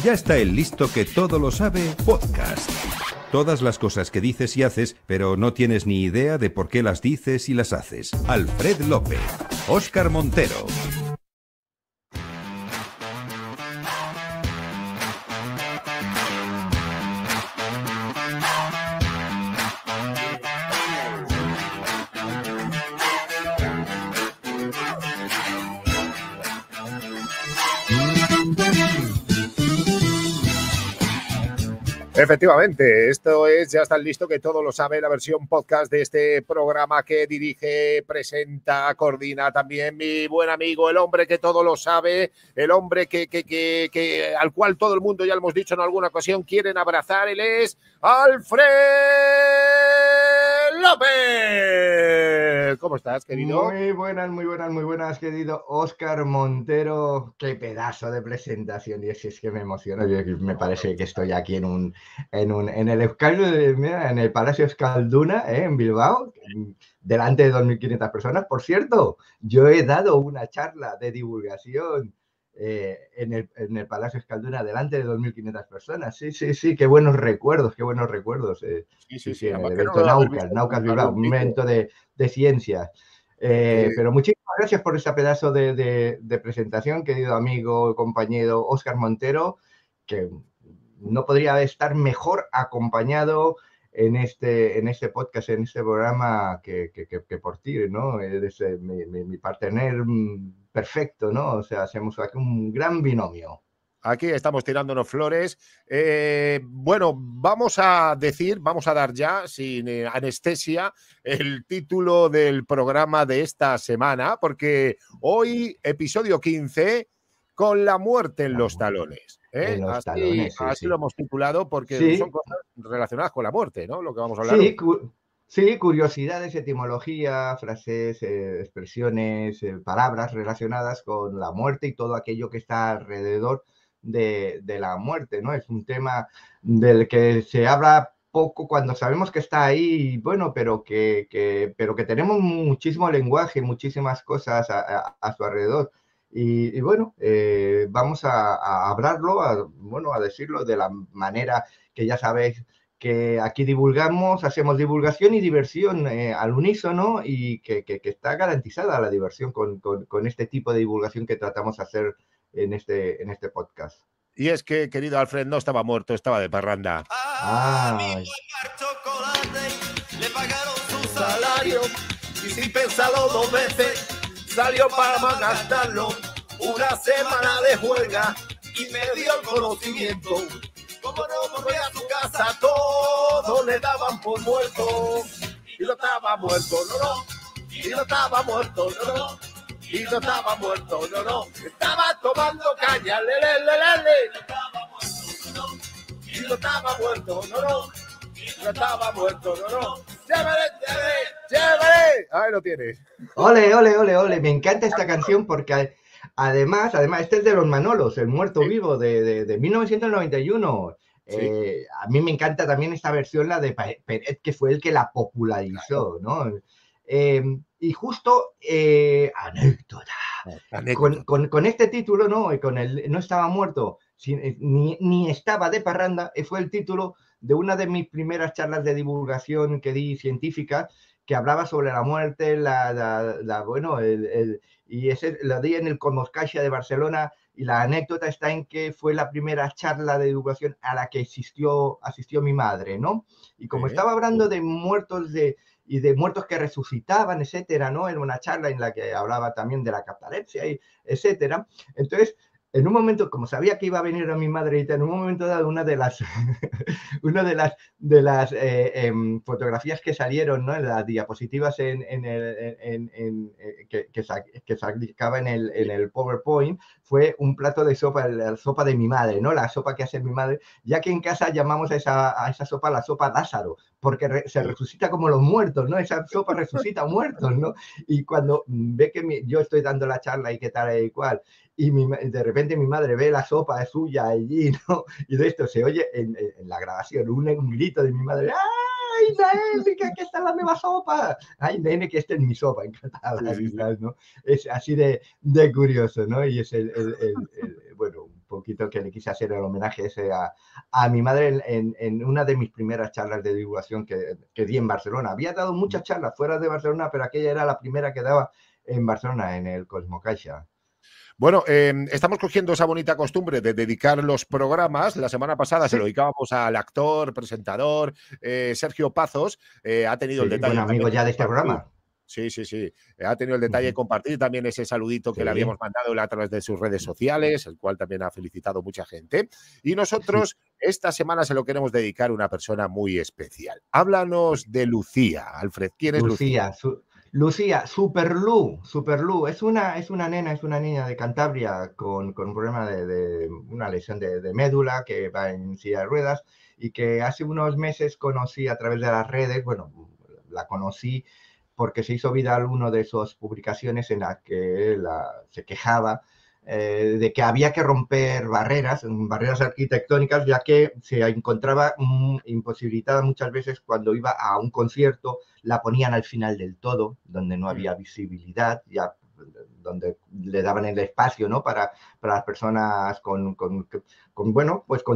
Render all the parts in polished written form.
Ya está el Listo que todo lo sabe podcast. Todas las cosas que dices y haces, pero no tienes ni idea de por qué las dices y las haces. Alfred López, Óscar Montero. Efectivamente, esto es Ya está listo que todo lo sabe, la versión podcast de este programa que dirige, presenta, coordina también mi buen amigo, el hombre que todo lo sabe, el hombre que al cual todo el mundo, ya lo hemos dicho en alguna ocasión, quieren abrazar. Él es Alfred López. ¿Cómo estás, querido? Muy buenas, querido Óscar Montero. Qué pedazo de presentación. Y es que me emociona. Me parece que estoy aquí en el en el Palacio Euskalduna, en Bilbao, delante de 2.500 personas. Por cierto, yo he dado una charla de divulgación en el Palacio Euskalduna delante de 2.500 personas. Sí, qué buenos recuerdos. Sí, en el evento Naucas Bilbao, un evento de ciencias. Pero muchísimas gracias por ese pedazo de presentación, querido amigo, compañero Óscar Montero, que no podría estar mejor acompañado en este podcast, en este programa que por ti, ¿no? Eres mi partner perfecto, ¿no? O sea, hacemos aquí un gran binomio. Aquí estamos tirándonos flores. Bueno, vamos a dar ya, sin anestesia, el título del programa de esta semana, porque hoy, episodio 15, con la muerte en los talones. En los talones, así lo hemos titulado, porque son cosas relacionadas con la muerte, ¿no? Lo que vamos a hablar hoy. Sí, curiosidades, etimología, frases, expresiones, palabras relacionadas con la muerte y todo aquello que está alrededor de la muerte, ¿no? Es un tema del que se habla poco cuando sabemos que está ahí, bueno, pero que tenemos muchísimo lenguaje, muchísimas cosas a su alrededor. Y bueno, vamos a hablarlo, a decirlo de la manera que ya sabéis que aquí divulgamos, hacemos divulgación y diversión al unísono, y que está garantizada la diversión con este tipo de divulgación que tratamos de hacer en este podcast. Y es que, querido Alfred, no estaba muerto, estaba de parranda. Le pagaron su salario y sin pensarlo dos veces salió para malgastarlo. Una semana de juerga y me dio el conocimiento. Como no volví a su casa, todos le daban por muerto. Y no estaba muerto, no. Y no estaba muerto, no. Y no estaba muerto, no. Estaba tomando caña, le. Y no estaba muerto, no. Y no estaba muerto, no. Chévere. Ahí lo tienes. Ole. Me encanta esta canción porque además, este es de los Manolos, El Muerto Vivo de 1991. Sí. A mí me encanta también esta versión, la de Peret, que fue el que la popularizó, ¿no? Y justo, anécdota. Con este título, ¿no? Con el No estaba muerto, ni estaba de parranda, fue el título de una de mis primeras charlas de divulgación que di científica, que hablaba sobre la muerte, y ese lo di en el Cosmoscasia de Barcelona, y la anécdota está en que fue la primera charla de divulgación a la que asistió mi madre, ¿no? Y como estaba hablando de muertos y de muertos que resucitaban, etcétera, ¿no? Era una charla en la que hablaba también de la catalepsia, etcétera. Entonces, en un momento, como sabía que iba a venir a mi madre, en un momento dado, una de las fotografías que salieron, ¿no? En las diapositivas que sacaba en el PowerPoint, fue un plato de sopa, la sopa de mi madre, ¿no? La sopa que hace mi madre, ya que en casa llamamos a esa sopa la sopa Lázaro, porque se resucita como los muertos, ¿no? Esa sopa resucita muertos, ¿no? Y cuando ve que yo estoy dando la charla y qué tal y cual, y de repente mi madre ve la sopa suya allí, ¿no? Y de esto se oye en la grabación un grito de mi madre: ¡ay, nene, que aquí está la nueva sopa! ¡Ay, nene, que esta es mi sopa! Encantada, sí. ¿No? Es así de curioso, ¿no? Y es bueno, un poquito que le quise hacer el homenaje ese a mi madre en una de mis primeras charlas de divulgación que di en Barcelona. Había dado muchas charlas fuera de Barcelona, pero aquella era la primera que daba en Barcelona, en el Cosmocaixa. Bueno, estamos cogiendo esa bonita costumbre de dedicar los programas. La semana pasada se lo dedicábamos al actor, presentador, Sergio Pazos. Ha tenido el detalle. Buen amigo ya de este programa. Sí. Ha tenido el detalle de compartir también ese saludito que le habíamos mandado a través de sus redes sociales, el cual también ha felicitado mucha gente. Y nosotros esta semana se lo queremos dedicar a una persona muy especial. Háblanos de Lucía, Alfred. ¿Quién es Lucía? Lucía, Superlu, es una niña de Cantabria con un problema de una lesión de médula, que va en silla de ruedas y que hace unos meses conocí a través de las redes. Bueno, la conocí porque se hizo viral una de sus publicaciones en la que se quejaba de que había que romper barreras arquitectónicas, ya que se encontraba imposibilitada muchas veces cuando iba a un concierto. La ponían al final del todo, donde no había visibilidad, ya donde le daban el espacio, ¿no? Para las personas con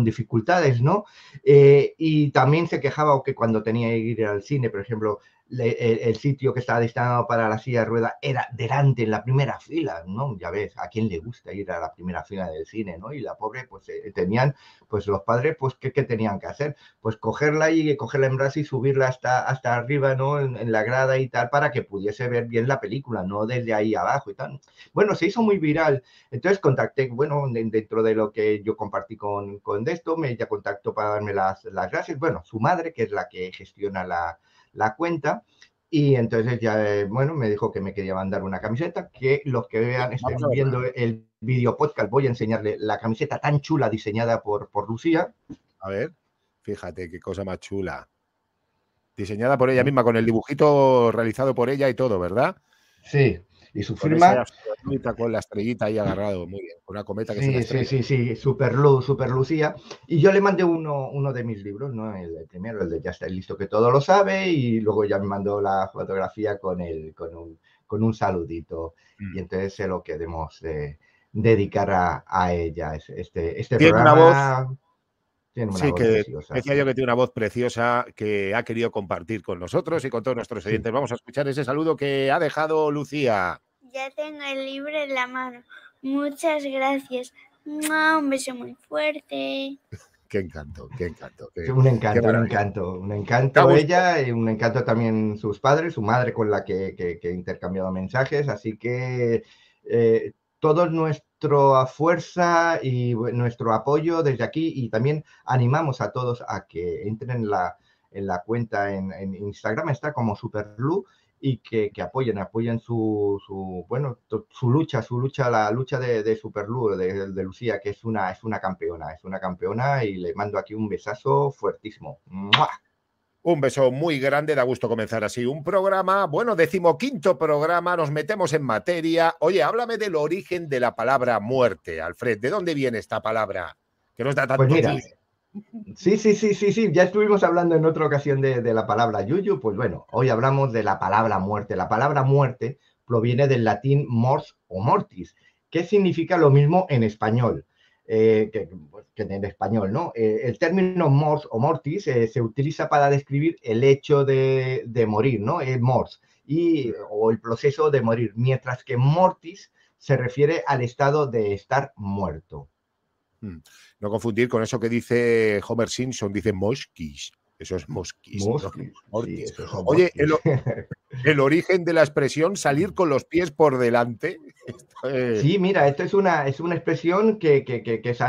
dificultades, ¿no? Y también se quejaba que cuando tenía que ir al cine, por ejemplo, el sitio que estaba destinado para la silla de ruedas era delante, en la primera fila, ¿no? Ya ves, ¿a quién le gusta ir a la primera fila del cine, ¿no? Y la pobre, pues tenían, pues los padres, pues, ¿qué tenían que hacer? Pues cogerla en brazos y subirla hasta arriba, ¿no? En la grada y tal, para que pudiese ver bien la película, no desde ahí abajo y tal. Bueno, se hizo muy viral. Entonces contacté, bueno, dentro de lo que yo compartí con esto, ella contactó para darme las gracias. Bueno, su madre, que es la que gestiona la cuenta, y entonces ya, bueno, me dijo que me quería mandar una camiseta, que los que estén viendo el video podcast, voy a enseñarle la camiseta tan chula diseñada por Lucía. A ver, fíjate qué cosa más chula. Diseñada por ella misma, con el dibujito realizado por ella y todo, ¿verdad? Sí, y su firma... Con la estrellita ahí agarrado, muy bien, con una cometa que sí, Super Lucía. Y yo le mandé uno de mis libros, ¿no? El primero, el de Ya está listo que todo lo sabe, y luego ya me mandó la fotografía con un saludito. Y entonces se lo queremos dedicar a ella. Este programa... Tiene una voz preciosa. Decía yo que tiene una voz preciosa que ha querido compartir con nosotros y con todos nuestros oyentes. Vamos a escuchar ese saludo que ha dejado Lucía. Ya tengo el libro en la mano. Muchas gracias. Un beso muy fuerte. Qué encanto. Un encanto ella, y un encanto también sus padres, su madre con la que he intercambiado mensajes. Así que todo nuestra fuerza y nuestro apoyo desde aquí, y también animamos a todos a que entren en la cuenta en Instagram, está como Superlu, y que apoyen su lucha, la lucha de Superlu, de Lucía, que es una campeona, y le mando aquí un besazo fuertísimo. ¡Mua! Un beso muy grande, da gusto comenzar así un programa. Bueno, 15º programa, nos metemos en materia. Oye, háblame del origen de la palabra muerte, Alfred. ¿De dónde viene esta palabra? Que nos da tanto... Pues mira, sí, ya estuvimos hablando en otra ocasión de la palabra yuyu. Pues bueno, hoy hablamos de la palabra muerte. La palabra muerte proviene del latín mors o mortis, que significa lo mismo en español. Que en español, ¿no? El término mors o mortis se utiliza para describir el hecho de morir, ¿no? Mors, o el proceso de morir, mientras que mortis se refiere al estado de estar muerto. No confundir con eso que dice Homer Simpson, dice mosquis. Eso es mosquis. Sí, eso es Oye, el origen de la expresión salir con los pies por delante. Sí, mira, esto es una expresión que es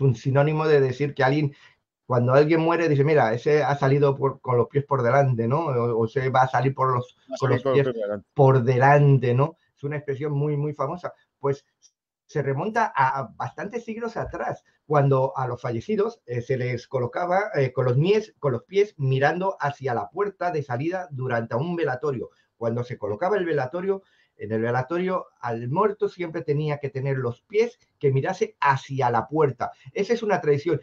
un sinónimo de decir que alguien, cuando alguien muere, dice, mira, ese ha salido con los pies por delante, ¿no? O se va a salir con los pies por delante, ¿no? Es una expresión muy, muy famosa. Pues se remonta a bastantes siglos atrás, cuando a los fallecidos se les colocaba con los pies mirando hacia la puerta de salida durante un velatorio. Cuando se colocaba en el velatorio, al muerto siempre tenía que tener los pies que mirase hacia la puerta. Esa es una tradición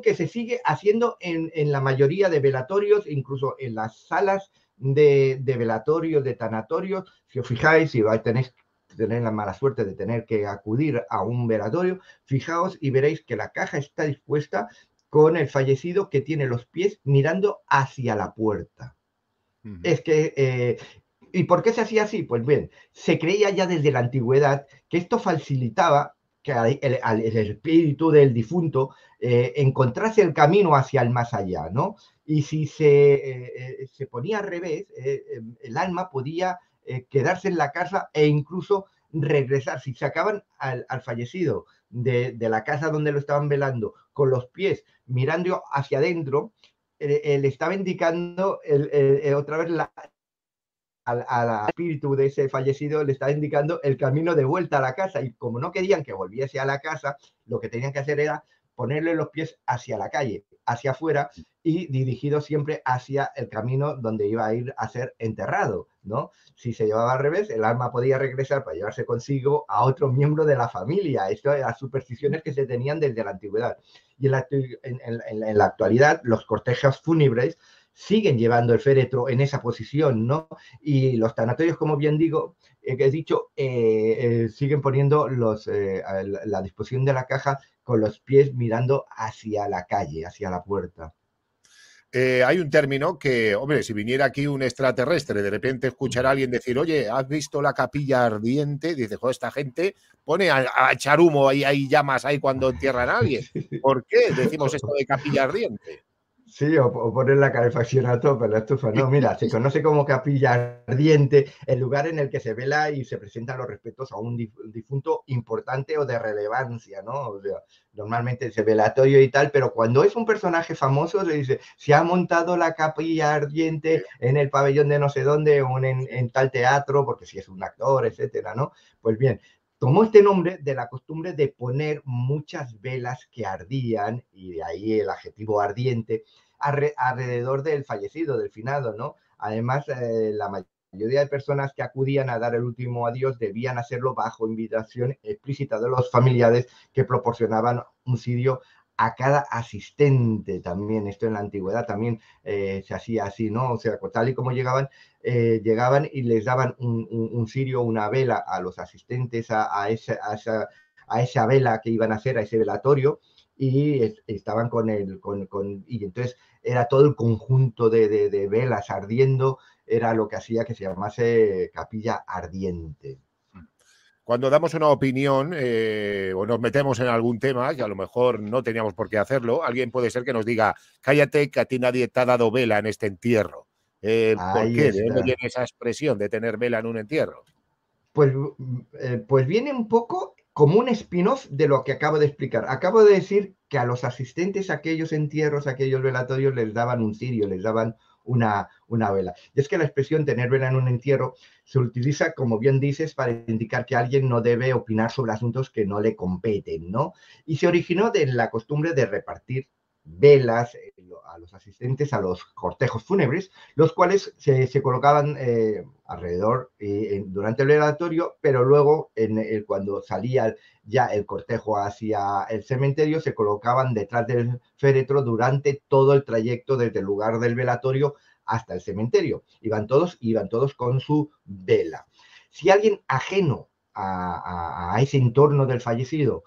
que se sigue haciendo en la mayoría de velatorios, incluso en las salas de velatorios, de tanatorios. Si os fijáis, si tenéis tener la mala suerte de tener que acudir a un velatorio, fijaos y veréis que la caja está dispuesta con el fallecido que tiene los pies mirando hacia la puerta. Es que, ¿y por qué se hacía así? Pues bien, se creía ya desde la antigüedad que esto facilitaba que al espíritu del difunto encontrase el camino hacia el más allá, ¿no? Y si se ponía al revés, el alma podía quedarse en la casa e incluso regresar. Si sacaban al fallecido de la casa donde lo estaban velando con los pies mirando hacia adentro, le estaba indicando otra vez al espíritu de ese fallecido, le estaba indicando el camino de vuelta a la casa, y como no querían que volviese a la casa, lo que tenían que hacer era ponerle los pies hacia la calle, hacia afuera, y dirigido siempre hacia el camino donde iba a ir a ser enterrado, ¿no? Si se llevaba al revés, el alma podía regresar para llevarse consigo a otro miembro de la familia. Esto eran las supersticiones que se tenían desde la antigüedad. Y en la actualidad, los cortejos fúnebres siguen llevando el féretro en esa posición, ¿no? Y los tanatorios, como bien digo, he dicho, siguen poniendo la disposición de la caja con los pies mirando hacia la calle, hacia la puerta. Hay un término que, hombre, si viniera aquí un extraterrestre, de repente escuchar a alguien decir, oye, ¿has visto la capilla ardiente? Dice, joder, esta gente pone a echar humo, hay llamas ahí cuando entierran a alguien. ¿Por qué decimos esto de capilla ardiente? Sí, o poner la calefacción a tope, la estufa. No, mira, se conoce como capilla ardiente el lugar en el que se vela y se presentan los respetos a un difunto importante o de relevancia, ¿no? O sea, normalmente es velatorio y tal, pero cuando es un personaje famoso, se dice, se ha montado la capilla ardiente en el pabellón de no sé dónde o en tal teatro, porque si es un actor, etcétera, ¿no? Pues bien, tomó este nombre de la costumbre de poner muchas velas que ardían, y de ahí el adjetivo ardiente, alrededor del fallecido, del finado, ¿no? Además, la mayoría de personas que acudían a dar el último adiós debían hacerlo bajo invitación explícita de los familiares que proporcionaban un cirio a cada asistente también. Esto en la antigüedad también se hacía así, ¿no? O sea, tal y como llegaban y les daban un cirio, una vela a los asistentes a esa vela que iban a hacer, a ese velatorio, y estaban y entonces era todo el conjunto de velas ardiendo, era lo que hacía que se llamase capilla ardiente. Cuando damos una opinión o nos metemos en algún tema, que a lo mejor no teníamos por qué hacerlo, alguien puede ser que nos diga, cállate, que a ti nadie te ha dado vela en este entierro. ¿Por qué? ¿De dónde viene esa expresión de tener vela en un entierro? Pues viene un poco como un spin-off de lo que acabo de explicar. Acabo de decir que a los asistentes a aquellos entierros, a aquellos velatorios, les daban un cirio, les daban una vela. Y es que la expresión tener vela en un entierro se utiliza, como bien dices, para indicar que alguien no debe opinar sobre asuntos que no le competen, ¿no? Y se originó de la costumbre de repartir velas a los asistentes a los cortejos fúnebres, los cuales se colocaban alrededor durante el velatorio, pero luego cuando salía ya el cortejo hacia el cementerio, se colocaban detrás del féretro durante todo el trayecto desde el lugar del velatorio hasta el cementerio. Iban todos con su vela. Si alguien ajeno a ese entorno del fallecido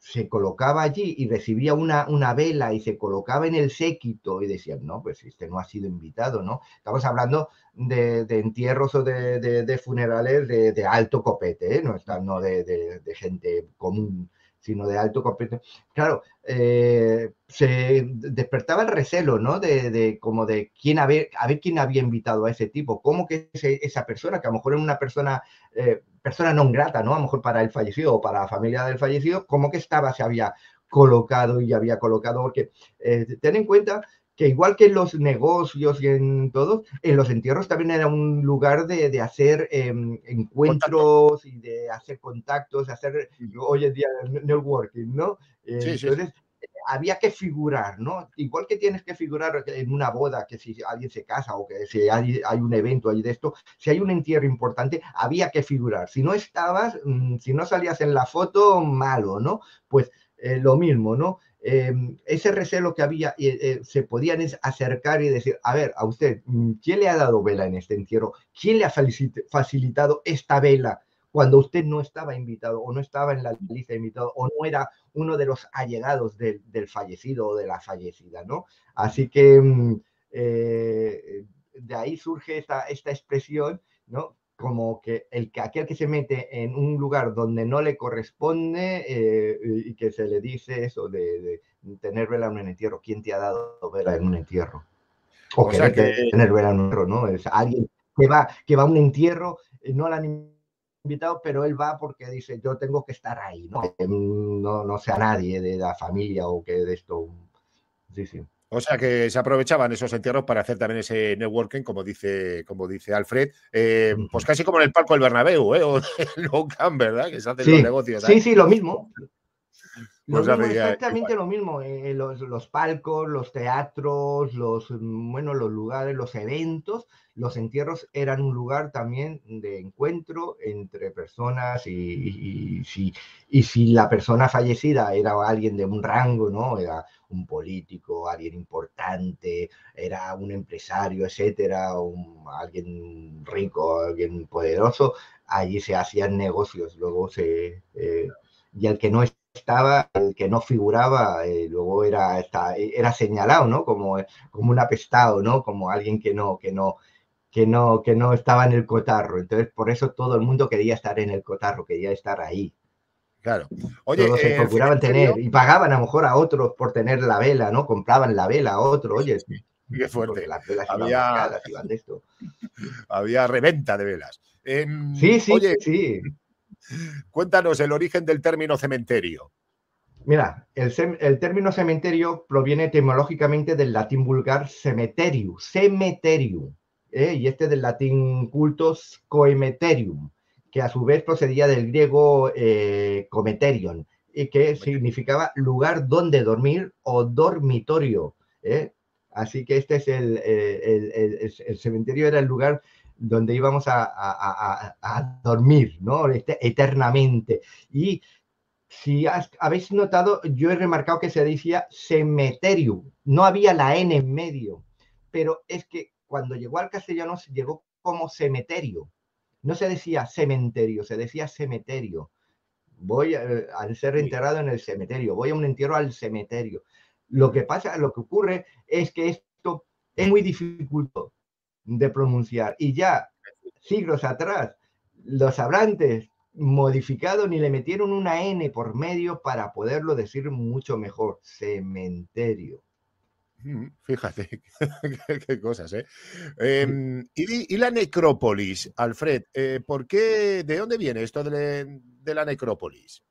se colocaba allí y recibía una vela y se colocaba en el séquito y decían, no, pues este no ha sido invitado, ¿no? Estamos hablando de entierros o de funerales de alto copete, ¿eh? No de gente común, sino de alto copete. Claro, se despertaba el recelo, ¿no? Como de quién a ver quién había invitado a ese tipo, cómo que esa persona, que a lo mejor era una persona non grata, ¿no? A lo mejor para el fallecido o para la familia del fallecido, cómo que se había colocado, porque ten en cuenta que igual que en los negocios y en todos, en los entierros también era un lugar de hacer encuentros y de hacer contactos, hacer hoy en día networking, ¿no? Entonces, había que figurar, ¿no? Igual que tienes que figurar en una boda, que si alguien se casa o que si hay un evento ahí de esto, si hay un entierro importante, había que figurar. Si no estabas, si no salías en la foto, malo, ¿no? Pues lo mismo, ¿no? Ese recelo que había, se podían acercar y decir, a ver, a usted, ¿quién le ha dado vela en este entierro? ¿Quién le ha facilitado esta vela cuando usted no estaba invitado o no estaba en la lista de invitados o no era uno de los allegados del fallecido o de la fallecida, ¿no? Así que de ahí surge esta expresión, ¿no? Como que aquel que se mete en un lugar donde no le corresponde y que se le dice eso de tener vela en un entierro. ¿Quién te ha dado vela en un entierro? O sea que tener vela en un entierro, ¿no? Es alguien que va a un entierro, no la han invitado, pero él va porque dice, yo tengo que estar ahí, ¿no? No sea nadie de la familia o que de esto. Sí, sí. O sea que se aprovechaban esos entierros para hacer también ese networking, como dice Alfred, pues casi como en el palco del Bernabéu, o en Nou Camp, ¿verdad? Que se hacen los negocios. Sí, lo mismo. Exactamente lo mismo. Los palcos, los teatros, los lugares, los eventos, los entierros eran un lugar también de encuentro entre personas y si la persona fallecida era alguien de un rango, ¿no? Era un político, alguien importante, era un empresario, etcétera, alguien rico, alguien poderoso, allí se hacían negocios. Luego y el que no estaba, el que no figuraba, luego era señalado, ¿no? Como un apestado, ¿no? Como alguien que no estaba en el cotarro. Entonces, por eso todo el mundo quería estar en el cotarro, quería estar ahí. Claro. Oye, todos se procuraban tener, y pagaban a lo mejor a otros por tener la vela, ¿no? Compraban la vela a otro, oye. Qué fuerte. Porque las velas iban marcadas, iban de esto. Había reventa de velas. Sí. Oye, cuéntanos el origen del término cementerio. Mira, el término cementerio proviene etimológicamente del latín vulgar cemeterium, y del latín cultus coemeterium, que a su vez procedía del griego cometerion, y que significaba lugar donde dormir o dormitorio. Así que este es el cementerio, era el lugar donde íbamos a dormir, ¿no? Eternamente. Y si habéis notado, yo he remarcado que se decía cementerium, no había la N en medio, pero es que cuando llegó al castellano llegó como cementerio. No se decía cementerio, se decía cementerio. Voy al ser enterrado en el cementerio, voy a un entierro al cementerio. Lo que ocurre es que esto es muy difícil de pronunciar y ya siglos atrás los hablantes modificado ni le metieron una N por medio para poderlo decir mucho mejor, cementerio. Fíjate, qué cosas, ¿eh? ¿Y la necrópolis, Alfred? ¿De dónde viene esto de la necrópolis?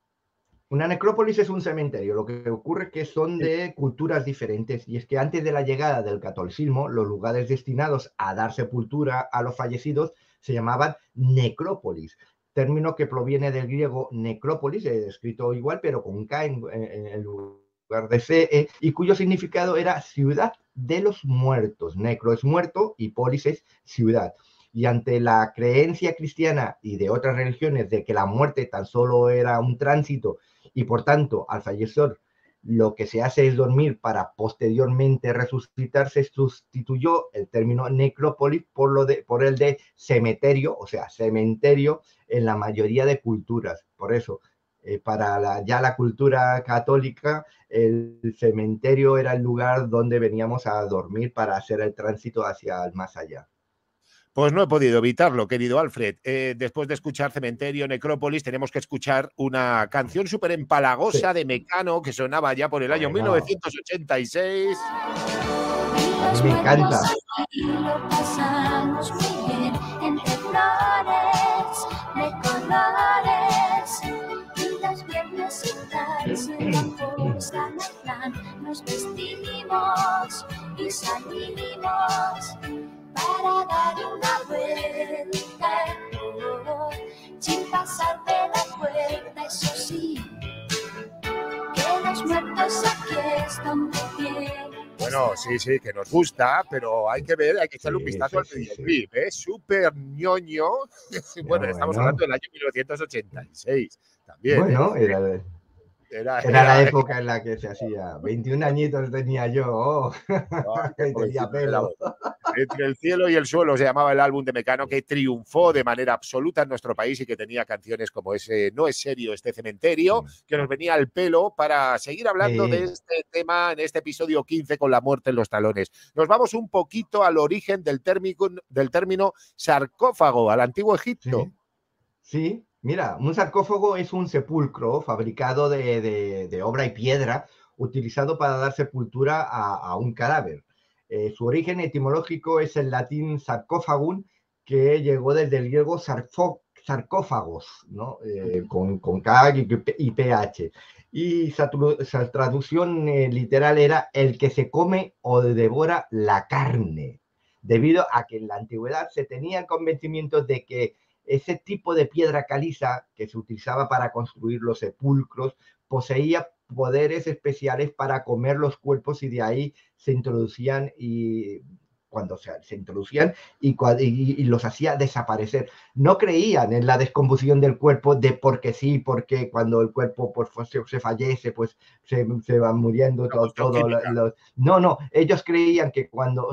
Una necrópolis es un cementerio. Lo que ocurre es que son de culturas diferentes y es que antes de la llegada del catolicismo, los lugares destinados a dar sepultura a los fallecidos se llamaban necrópolis, término que proviene del griego necrópolis, escrito igual pero con K en lugar de C, y cuyo significado era ciudad de los muertos. Necro es muerto y polis es ciudad. Y ante la creencia cristiana y de otras religiones de que la muerte tan solo era un tránsito y por tanto al fallecer lo que se hace es dormir para posteriormente resucitar, se sustituyó el término necrópolis por el de cementerio, o sea, cementerio en la mayoría de culturas. Por eso, para la cultura católica, el cementerio era el lugar donde veníamos a dormir para hacer el tránsito hacia el más allá. Pues no he podido evitarlo, querido Alfred. Después de escuchar Cementerio, Necrópolis, tenemos que escuchar una canción súper empalagosa de Mecano que sonaba ya por el año 1986. Me encanta. Lo pasamos muy bien entre flores de colores y los viernes y tardes en la fosa nos vestimos y salimos para dar una vuelta, sin pasar de la puerta, eso sí, que los muertos aquí están de pie. Bueno, sí, que nos gusta, pero hay que echarle un vistazo al videoclip, ¿eh? Súper ñoño. Bueno, estamos hablando del año 1986 también. Bueno, era la época en la que se hacía. 21 añitos tenía yo. Tenía pelo. Entre el cielo y el suelo se llamaba el álbum de Mecano, que triunfó de manera absoluta en nuestro país y que tenía canciones como ese No es serio este cementerio, que nos venía al pelo para seguir hablando de este tema en este episodio 15 con la muerte en los talones. Nos vamos un poquito al origen del término sarcófago, al antiguo Egipto. Sí, mira, un sarcófago es un sepulcro fabricado de obra y piedra utilizado para dar sepultura a un cadáver. Su origen etimológico es el latín sarcófagum, que llegó desde el griego sarcófagos, ¿no? Con K y PH. Y su traducción literal era el que se come o devora la carne, debido a que en la antigüedad se tenía el convencimiento de que ese tipo de piedra caliza que se utilizaba para construir los sepulcros poseía poderes especiales para comer los cuerpos y de ahí se introducían y los hacía desaparecer. No creían en la descomposición del cuerpo de porque sí, porque cuando el cuerpo pues, se fallece, pues se van muriendo todo. No, ellos creían que cuando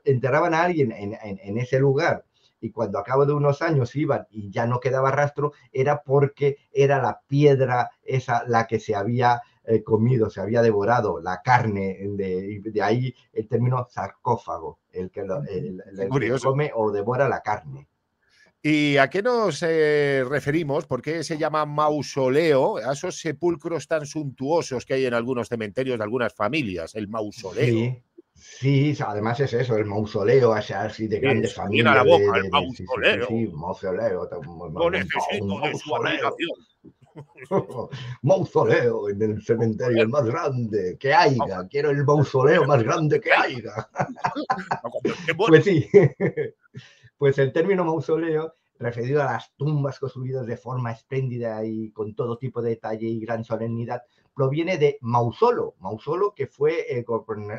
enterraban a alguien en ese lugar y cuando a cabo de unos años iban y ya no quedaba rastro, era porque era la piedra esa la que se había comido, se había devorado la carne, de ahí el término sarcófago, el que come o devora la carne. ¿Y a qué nos referimos? ¿Por qué se llama mausoleo? A esos sepulcros tan suntuosos que hay en algunos cementerios de algunas familias, el mausoleo. Sí, además es eso, el mausoleo, así de grandes familias. A la boca, el mausoleo. Sí, mausoleo. No necesito de su admiración. Mausoleo en el cementerio, el más grande que haya. Quiero el mausoleo más grande que haya. Pues sí, pues el término mausoleo, referido a las tumbas construidas de forma espléndida y con todo tipo de detalle y gran solemnidad, proviene de Mausolo, que fue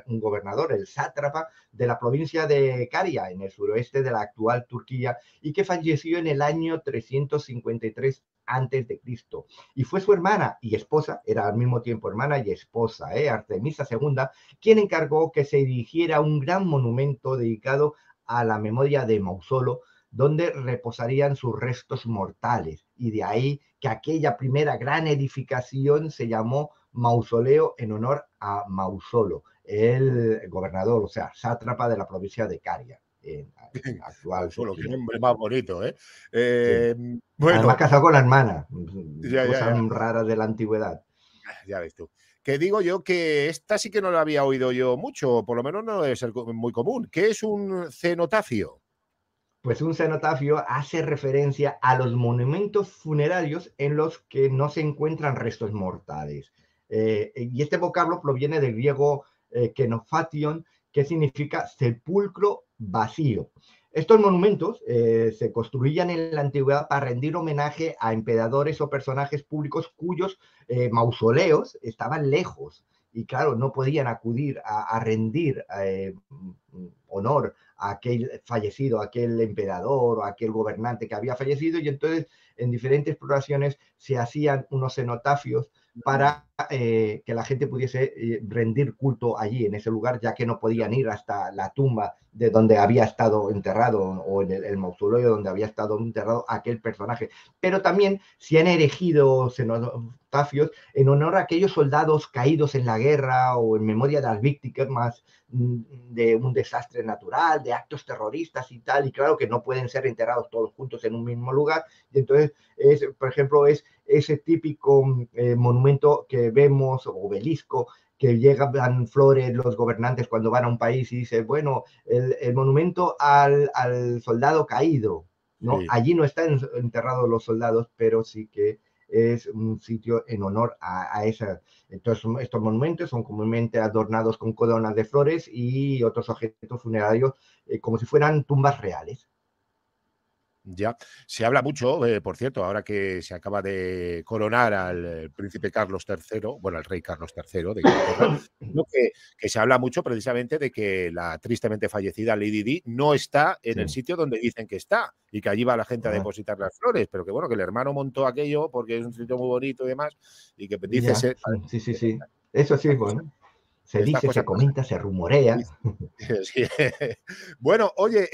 un gobernador, el sátrapa de la provincia de Caria, en el suroeste de la actual Turquía, y que falleció en el año 353 antes de Cristo. Y fue su hermana y esposa, era al mismo tiempo hermana y esposa, Artemisa II, quien encargó que se erigiera un gran monumento dedicado a la memoria de Mausolo, donde reposarían sus restos mortales, y de ahí que aquella primera gran edificación se llamó mausoleo en honor a Mausolo, el gobernador, o sea, sátrapa de la provincia de Caria. Actual. Solo qué nombre más bonito, ¿eh? Sí. Bueno, además casado con la hermana, cosas raras de la antigüedad. Ya ves tú. Que digo yo que esta sí que no la había oído yo mucho, por lo menos no debe ser muy común. ¿Qué es un cenotafio? Pues un cenotafio hace referencia a los monumentos funerarios en los que no se encuentran restos mortales. Y este vocablo proviene del griego kenofation, que significa sepulcro vacío. Estos monumentos se construían en la antigüedad para rendir homenaje a emperadores o personajes públicos cuyos mausoleos estaban lejos y, claro, no podían acudir a rendir honor a aquel fallecido, a aquel emperador o a aquel gobernante que había fallecido, y entonces en diferentes exploraciones se hacían unos cenotafios para que la gente pudiese rendir culto allí, en ese lugar, ya que no podían ir hasta la tumba de donde había estado enterrado o en el mausoleo donde había estado enterrado aquel personaje. Pero también se han erigido cenotafios en honor a aquellos soldados caídos en la guerra o en memoria de las víctimas de un desastre natural, de actos terroristas y tal, y claro que no pueden ser enterrados todos juntos en un mismo lugar, y entonces, por ejemplo, es ese típico monumento que vemos, obelisco, que llegan flores los gobernantes cuando van a un país y dicen, bueno, el monumento al soldado caído, ¿no? Sí. Allí no están enterrados los soldados, pero sí que es un sitio en honor a esa. Entonces, estos monumentos son comúnmente adornados con coronas de flores y otros objetos funerarios como si fueran tumbas reales. Ya, se habla mucho, por cierto, ahora que se acaba de coronar al príncipe Carlos III, bueno, al rey Carlos III de Inglaterra, ¿no? que se habla mucho precisamente de que la tristemente fallecida Lady Di no está en el sitio donde dicen que está y que allí va la gente a depositar las flores, pero que bueno, que el hermano montó aquello porque es un sitio muy bonito y demás, y que dice ser... Sí. Eso sí, bueno. Se Estas dice, cosas se comenta, se rumorea. sí. Bueno, oye,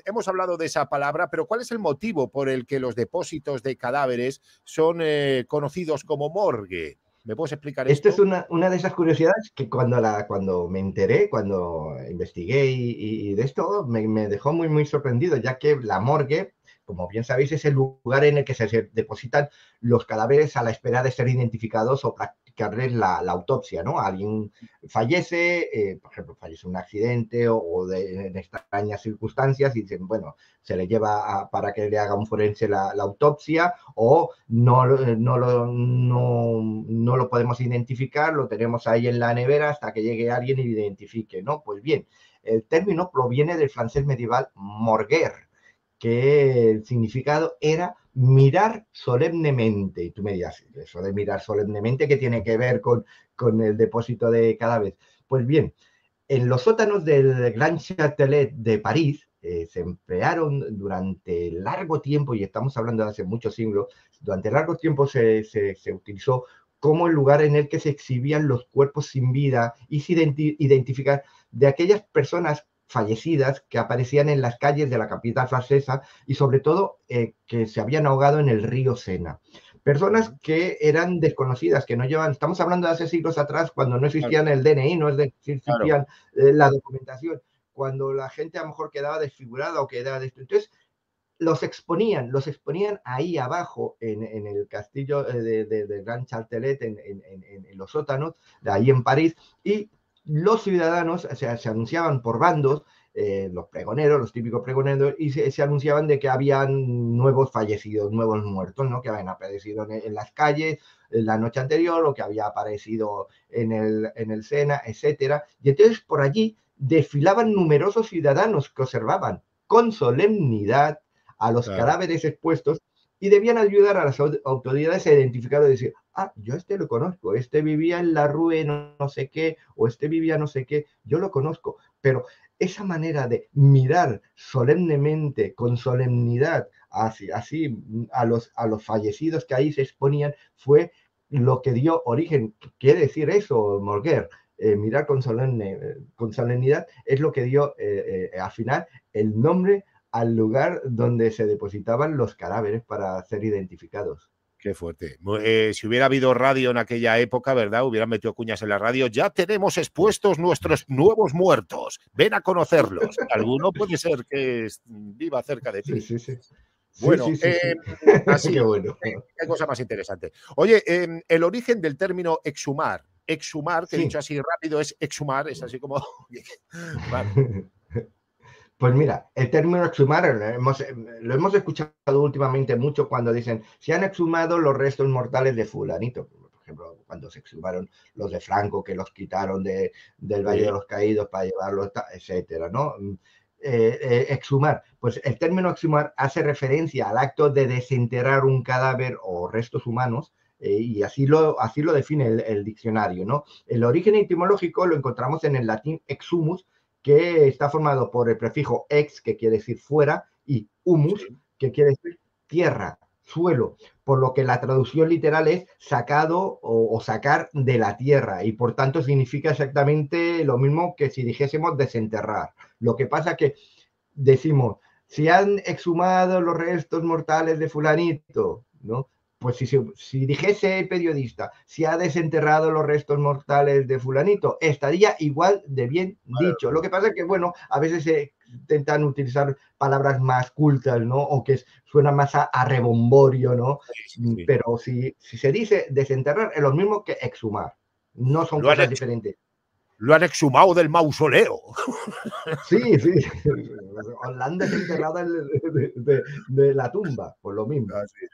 hemos hablado de esa palabra, pero ¿cuál es el motivo por el que los depósitos de cadáveres son conocidos como morgue? ¿Me puedes explicar Esto es esto? una de esas curiosidades que cuando me enteré, cuando investigué y de esto, me dejó muy, muy sorprendido, ya que la morgue, como bien sabéis, es el lugar en el que se depositan los cadáveres a la espera de ser identificados o practicarles la autopsia, ¿no? Alguien fallece, por ejemplo, fallece en un accidente en extrañas circunstancias y dicen, bueno, se le lleva para que le haga un forense la autopsia o no lo podemos identificar, lo tenemos ahí en la nevera hasta que llegue alguien y lo identifique, ¿no? Pues bien, el término proviene del francés medieval morguer, que el significado era mirar solemnemente. Y tú me dirás, eso de mirar solemnemente, ¿qué tiene que ver con el depósito de cadáveres? Pues bien, en los sótanos del Grand Châtelet de París se emplearon durante largo tiempo, y estamos hablando de hace muchos siglos, durante largo tiempo se utilizó como el lugar en el que se exhibían los cuerpos sin vida y se identificar de aquellas personas fallecidas que aparecían en las calles de la capital francesa y sobre todo que se habían ahogado en el río Sena. Personas que eran desconocidas, que no llevan, estamos hablando de hace siglos atrás, cuando no Claro, existían el DNI, no claro. existían la documentación, cuando la gente a lo mejor quedaba desfigurada o quedaba entonces los exponían ahí abajo en el castillo de Grand Châtelet, en los sótanos, de ahí en París, y los ciudadanos se anunciaban por bandos, los pregoneros, los típicos pregoneros, y se anunciaban de que habían nuevos fallecidos, nuevos muertos, ¿no? Que habían aparecido en las calles la noche anterior o que había aparecido en el Sena, etcétera. Y entonces por allí desfilaban numerosos ciudadanos que observaban con solemnidad a los Claro. cadáveres expuestos y debían ayudar a las autoridades a identificar y decir, yo este lo conozco, este vivía en la rue no sé qué, o este vivía no sé qué, yo lo conozco, pero esa manera de mirar solemnemente, con solemnidad, así a los fallecidos que ahí se exponían, fue lo que dio origen. Quiere decir eso, Morguer, mirar con solemnidad es lo que dio al final el nombre al lugar donde se depositaban los cadáveres para ser identificados. Qué fuerte. Si hubiera habido radio en aquella época, ¿verdad? Hubieran metido cuñas en la radio. Ya tenemos expuestos nuestros nuevos muertos. Ven a conocerlos. Alguno puede ser que viva cerca de Sí, ti. sí, sí. Sí, Bueno, sí, sí, sí. así, Qué bueno. qué cosa más interesante. Oye, el origen del término exhumar. Exhumar, que he dicho Sí. así rápido, es exhumar, es así como... Vale. Pues mira, el término exhumar lo hemos escuchado últimamente mucho cuando dicen se han exhumado los restos mortales de fulanito. Por ejemplo, cuando se exhumaron los de Franco, que los quitaron del Valle de Sí, los Caídos para llevarlos, etcétera, ¿no? Exhumar. Pues el término exhumar hace referencia al acto de desenterrar un cadáver o restos humanos, y así lo define el diccionario, ¿no? El origen etimológico lo encontramos en el latín exhumus, que está formado por el prefijo ex, que quiere decir fuera, y humus, sí. que quiere decir tierra, suelo, por lo que la traducción literal es sacado o sacar de la tierra, y por tanto significa exactamente lo mismo que si dijésemos desenterrar. Lo que pasa que decimos, si han exhumado los restos mortales de fulanito, ¿no? Pues si dijese el periodista, si ha desenterrado los restos mortales de fulanito, estaría igual de bien dicho. Lo que pasa es que, bueno, a veces se intentan utilizar palabras más cultas, ¿no? O que suena más a rebomborio, ¿no? Sí, sí. Pero si se dice desenterrar, es lo mismo que exhumar. No son Lo han, cosas diferentes. lo han exhumado del mausoleo. Sí, sí, la han desenterrado de la tumba, por lo mismo. Así,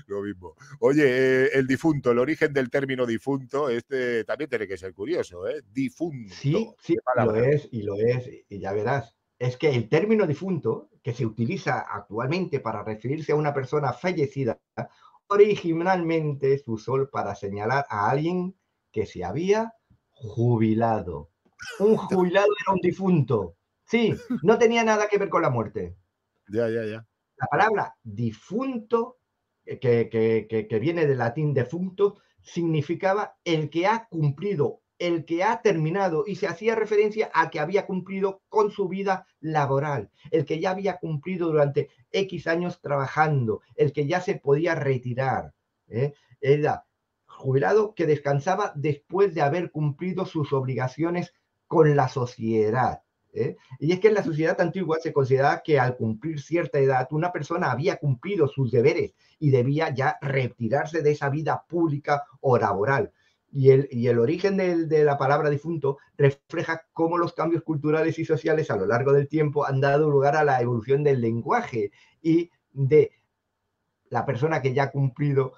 lo mismo. Oye, el difunto, el origen del término difunto, este también tiene que ser curioso, ¿eh? Sí, Difunto. sí, Qué palabra. y ya verás. Es que el término difunto, que se utiliza actualmente para referirse a una persona fallecida, originalmente se usó para señalar a alguien que se había jubilado. Un jubilado era un difunto. Sí, no tenía nada que ver con la muerte. Ya, ya, ya. La palabra difunto, que viene del latín defunto, significaba el que ha cumplido el que ha terminado, y se hacía referencia a que había cumplido con su vida laboral, el que ya había cumplido durante X años trabajando, el que ya se podía retirar, ¿eh? Era jubilado que descansaba después de haber cumplido sus obligaciones con la sociedad, ¿eh? Y es que en la sociedad antigua se consideraba que al cumplir cierta edad una persona había cumplido sus deberes y debía ya retirarse de esa vida pública o laboral. Y el origen de la palabra difunto refleja cómo los cambios culturales y sociales a lo largo del tiempo han dado lugar a la evolución del lenguaje y de la persona que ya ha cumplido,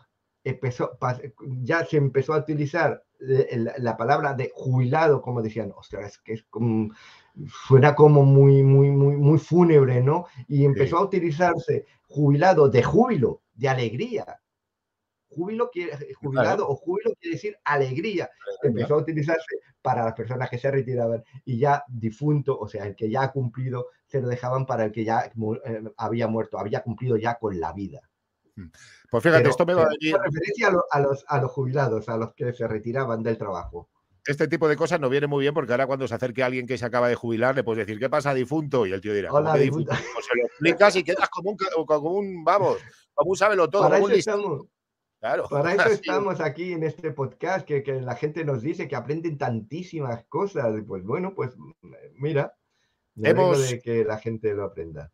ya se empezó a utilizar la palabra de jubilado, como decían, ostras, es que es como, suena como muy fúnebre, ¿no? Y empezó a utilizarse jubilado de júbilo, de alegría. Jubilado o júbilo quiere decir alegría. Empezó a utilizarse para las personas que se retiraban, y ya difunto, o sea, el que ya ha cumplido, se lo dejaban para el que ya había muerto, había cumplido ya con la vida. Pues fíjate, Pero, esto me va a venir. Referencia a los jubilados, a los que se retiraban del trabajo. Este tipo de cosas nos viene muy bien, porque ahora cuando se acerque a alguien que se acaba de jubilar, le puedes decir, ¿qué pasa, difunto? Y el tío dirá, hola, ¿cómo que difunto? Pues se lo explicas y quedas como un vamos, como un sábelo todo. Para como eso estamos. Claro. Para eso estamos aquí en este podcast, que la gente nos dice que aprenden tantísimas cosas. Pues bueno, pues mira, me alegro de que la gente lo aprenda.